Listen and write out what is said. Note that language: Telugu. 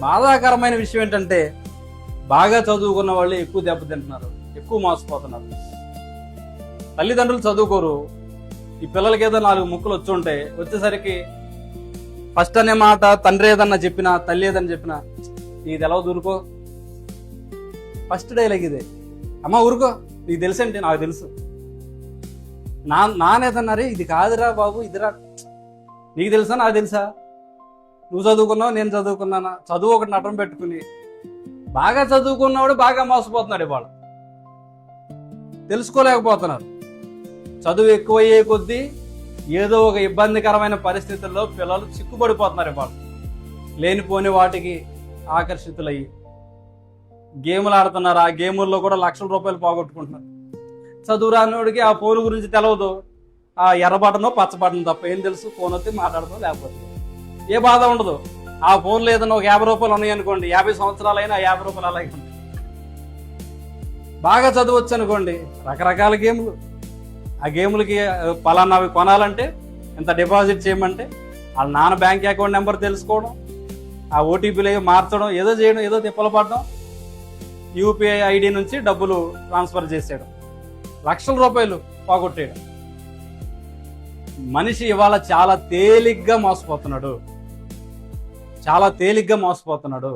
బాధాకరమైన విషయం ఏంటంటే బాగా చదువుకున్న వాళ్ళు ఎక్కువ దెబ్బతింటున్నారు, ఎక్కువ మోసపోతున్నారు. తల్లిదండ్రులు చదువుకోరు, ఈ పిల్లలకి ఏదో 4 ముక్కలు వచ్చి వచ్చేసరికి ఫస్ట్ అనే మాట తండ్రి ఏదన్నా చెప్పినా తల్లి ఏదన్నా చెప్పినా నీది ఎలా ఊరుకో, ఫస్ట్ డైలాగ్ ఇదే. అమ్మ ఊరుకో, నీకు తెలుసంటే నాకు తెలుసు. నానేదన్నారే ఇది కాదురా బాబు, ఇదిరా, నీకు తెలుసా నాకు తెలుసా, నువ్వు చదువుకున్నావు నేను చదువుకున్నానా, చదువు ఒకటి నటన పెట్టుకుని బాగా చదువుకున్నవాడు బాగా మోసపోతున్నాడు. ఇవాళ తెలుసుకోలేకపోతున్నారు. చదువు ఎక్కువయ్యే కొద్దీ ఏదో ఒక ఇబ్బందికరమైన పరిస్థితుల్లో పిల్లలు చిక్కుపడిపోతున్నారు. ఇవాళ లేనిపోని వాటికి ఆకర్షితులయ్యి గేములు ఆడుతున్నారు. ఆ గేముల్లో కూడా లక్షల రూపాయలు పోగొట్టుకుంటున్నారు. చదువు రానివాడికి ఆ ఫోన్ గురించి తెలవదు, ఆ ఎర్ర బటనో పచ్చ బటన్ తప్ప ఏం తెలుసు. ఫోన్ వస్తే మాట్లాడతాం, లేకపోతే ఏ బాధ ఉండదు. ఆ ఫోన్లో ఏదైనా ఒక 50 రూపాయలు ఉన్నాయి అనుకోండి, 50 సంవత్సరాలైనా 50 రూపాయలు అలాగే ఉంటాయి. బాగా చదవచ్చు అనుకోండి, రకరకాల గేములు. ఆ గేములకి పలానావి కొనాలంటే ఎంత డిపాజిట్ చేయమంటే వాళ్ళ నాన్న బ్యాంక్ అకౌంట్ నెంబర్ తెలుసుకోవడం, ఆ ఓటీపీలు మార్చడం, ఏదో చేయడం, ఏదో తిప్పలు పడడం, యూపీఐ ఐడి నుంచి డబ్బులు ట్రాన్స్ఫర్ చేసేయడం, లక్షల రూపాయలు పోగొట్టేయడం. మనిషి ఇవాళ చాలా తేలిగ్గా మోసపోతున్నాడు, చాలా తేలిగ్గా మోసపోతున్నాడు.